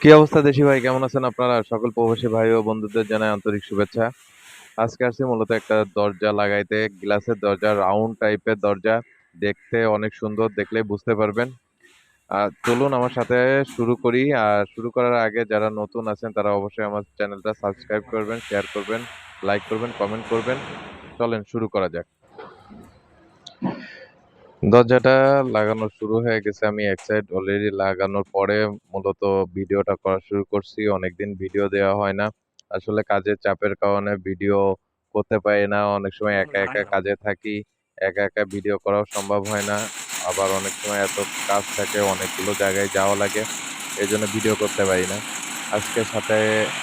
কি অবস্থা দেশি ভাই, কেমন আছেন আপনারা? সকল প্রবাসী ভাই ও বন্ধুদের জানাই আন্তরিক শুভেচ্ছা। আজকে আসছি মূলত একটা দরজা লাগাইতে, গ্লাসের দরজা, রাউন্ড টাইপের দরজা। দেখতে অনেক সুন্দর, দেখলেই বুঝতে পারবেন। চলুন আমার সাথে শুরু করি। আর শুরু করার আগে যারা নতুন আছেন তারা অবশ্যই আমার চ্যানেলটা সাবস্ক্রাইব করবেন, শেয়ার করবেন, লাইক করবেন, কমেন্ট করবেন। চলেন শুরু করা যাক। দরজাটা লাগানো শুরু হয়ে গেছে। আমি এক সাইড অলরেডি লাগানোর পরে মূলত ভিডিওটা করা শুরু করছি। অনেকদিন ভিডিও দেওয়া হয় না, আসলে কাজের চাপের কারণে ভিডিও করতে পারি না। অনেক সময় একা একা কাজে থাকি, একা একা ভিডিও করাও সম্ভব হয় না। আবার অনেক সময় এত কাজ থাকে, অনেকগুলো জায়গায় যাওয়া লাগে, এই জন্য ভিডিও করতে পারি না। আজকে সাথে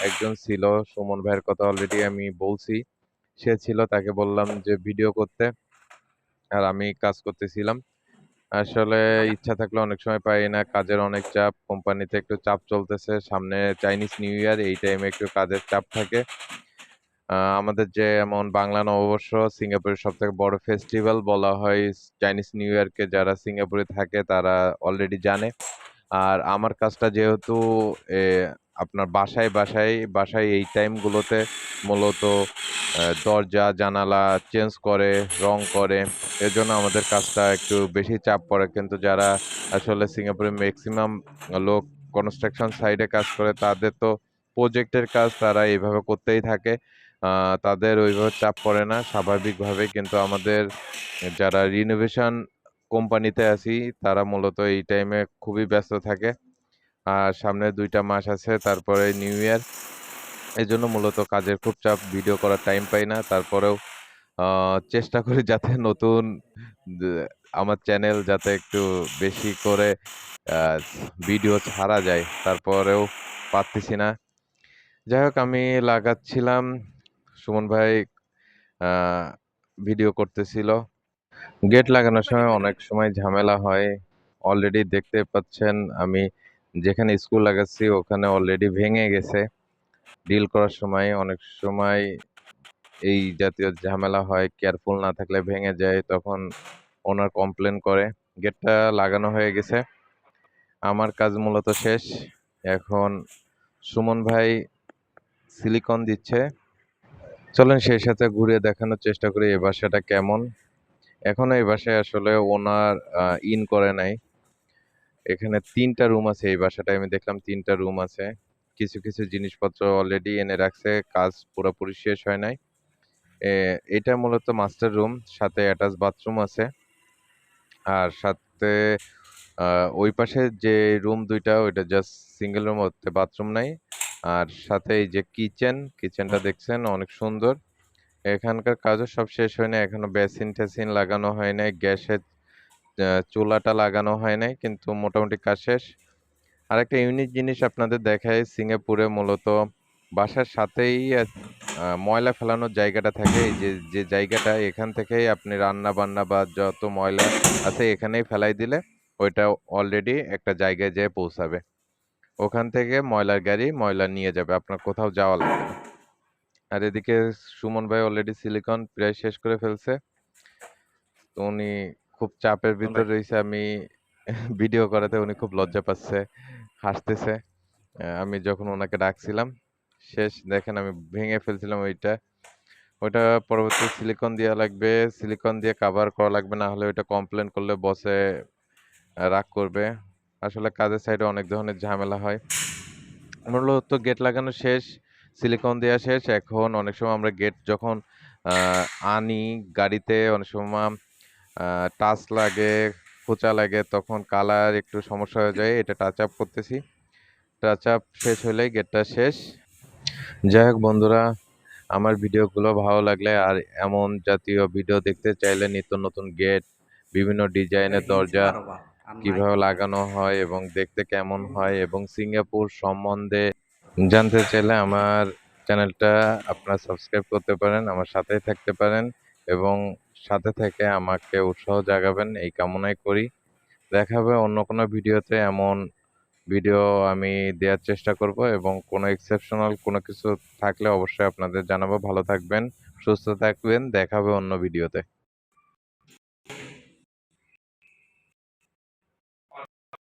একজন ছিল, সুমন ভাইয়ের কথা অলরেডি আমি বলছি। সে ছিল, তাকে বললাম যে ভিডিও করতে, আর আমি কাজ করতেছিলাম। আসলে ইচ্ছা থাকলে অনেক সময় পাই না, কাজের অনেক চাপ, কোম্পানিতে একটু চাপ চলতেছে, সামনে চাইনিজ নিউ ইয়ার, এই টাইমে একটু কাজের চাপ থাকে। আমাদের যে এমন বাংলা নববর্ষ, সিঙ্গাপুরের সব থেকে বড় ফেস্টিভ্যাল বলা হয় চাইনিজ নিউ ইয়ারকে। যারা সিঙ্গাপুরে থাকে তারা অলরেডি জানে। আর আমার কাজটা যেহেতু এ, আপনার বাসায় বাসায় বাসায় এই টাইমগুলোতে মূলত দরজা জানালা চেঞ্জ করে, রং করে, এজন্য আমাদের কাজটা একটু বেশি চাপ পড়ে। কিন্তু যারা আসলে সিঙ্গাপুরে ম্যাক্সিমাম লোক কনস্ট্রাকশন সাইডে কাজ করে, তাদের তো প্রজেক্টের কাজ, তারা এইভাবে করতেই থাকে। তাদের ওইভাবে চাপ পড়ে না স্বাভাবিকভাবে। কিন্তু আমাদের যারা রিনোভেশন কোম্পানিতে আছি, তারা মূলত এই টাইমে খুবই ব্যস্ত থাকে। আর সামনে 2টা মাস আছে, তারপরে নিউ ইয়ার। এই জন্য মূলত কাজের খুব চাপ, ভিডিও করার টাইম পাই না। তারপরেও চেষ্টা করি যাতে নতুন আমার চ্যানেল যাতে একটু বেশি করে ভিডিও ছাড়া যায়, তারপরেও পারতেছি না। যাই হোক, আমি লাগাচ্ছিলাম, সুমন ভাই আহ, ভিডিও করতেছিল। গেট লাগানোর সময় অনেক সময় ঝামেলা হয়। অলরেডি দেখতে পাচ্ছেন, আমি যেখানে স্কুল লাগাচ্ছি ওখানে অলরেডি ভেঙে গেছে। ডিল করার সময় অনেক সময় এই জাতীয় ঝামেলা হয়, কেয়ারফুল না থাকলে ভেঙে যায়, তখন ওনার কমপ্লেন করে। গেটটা লাগানো হয়ে গেছে, আমার কাজ মূলত শেষ। এখন সুমন ভাই সিলিকন দিচ্ছে। চলেন সেই সাথে ঘুরে দেখানোর চেষ্টা করি এই বাসাটা কেমন। এখনো এই বাসায় আসলে ওনার ইন করে নাই। এখানে 3টা রুম আছে, এই বাসাটায় আমি দেখলাম 3টা রুম আছে। কিছু কিছু জিনিসপত্র অলরেডি এনে রাখছে, কাজ পুরোপুরি শেষ হয় নাই। এটা মূলত মাস্টার রুম, সাথে অ্যাটাচ বাথরুম আছে। আর সাথে ওই পাশে যে রুম 2টা, ওইটা জাস্ট সিঙ্গেল রুম, ওতে বাথরুম নাই। আর সাথে এই যে কিচেনটা দেখছেন অনেক সুন্দর। এখানকার কাজও সব শেষ হয় না, এখনো বেসিন টেসিন লাগানো হয় নাই, গ্যাসের চুলাটা লাগানো হয় নাই, কিন্তু মোটামুটি কাজ শেষ। আরেকটা ইউনিক জিনিস আপনাদের দেখায়, সিঙ্গাপুরে মূলত বাসার সাথেই ময়লা ফেলানোর জায়গাটা থাকে। এই যে যে জায়গাটা, এখান থেকেই আপনি রান্না বান্না বা যত ময়লা আছে এখানেই ফেলাই দিলে ওইটা অলরেডি একটা জায়গায় যেয়ে পৌঁছাবে। ওখান থেকে ময়লার গাড়ি ময়লা নিয়ে যাবে, আপনার কোথাও যাওয়া লাগবে না। আর এদিকে সুমন ভাই অলরেডি সিলিকন প্রায় শেষ করে ফেলছে। তো উনি খুব চাপের ভিতর রয়েছে। আমি ভিডিও করাতে উনি খুব লজ্জা পাচ্ছে, হাসতেছে। আমি যখন ওনাকে ডাকছিলাম, শেষ দেখেন আমি ভেঙে ফেলছিলাম ওইটা। ওইটা পরবর্তী সিলিকন দেওয়া লাগবে, সিলিকন দিয়ে কাভার করা লাগবে, না হলে ওইটা কমপ্লেন করলে বসে রাগ করবে। আসলে কাজের সাইডে অনেক ধরনের ঝামেলা হয়। মূলত গেট লাগানো শেষ, সিলিকন দেওয়া শেষ। এখন অনেক সময় আমরা গেট যখন আহ, আনি গাড়িতে, অনেক সময় টাচ লাগে, খোঁচা লাগে, তখন কালার একটু সমস্যা হয়ে যায়, এটা টাচ আপ করতেছি। টাচ আপ শেষ হলেই গেটটা শেষ। যাই হোক বন্ধুরা, আমার ভিডিওগুলো ভালো লাগলে আর এমন জাতীয় ভিডিও দেখতে চাইলে, নিত্য নতুন গেট, বিভিন্ন ডিজাইনের দরজা কিভাবে লাগানো হয় এবং দেখতে কেমন হয়, এবং সিঙ্গাপুর সম্বন্ধে জানতে চাইলে আমার চ্যানেলটা আপনারা সাবস্ক্রাইব করতে পারেন, আমার সাথেই থাকতে পারেন, এবং সাথে থেকে আমাকে উৎসাহ জাগাবেন এই কামনাই করি। দেখা হবে অন্য কোনো ভিডিওতে। এমন ভিডিও আমি দেওয়ার চেষ্টা করব, এবং কোনো এক্সেপশনাল কোনো কিছু থাকলে অবশ্যই আপনাদের জানাবো। ভালো থাকবেন, সুস্থ থাকবেন, দেখা হবে অন্য ভিডিওতে।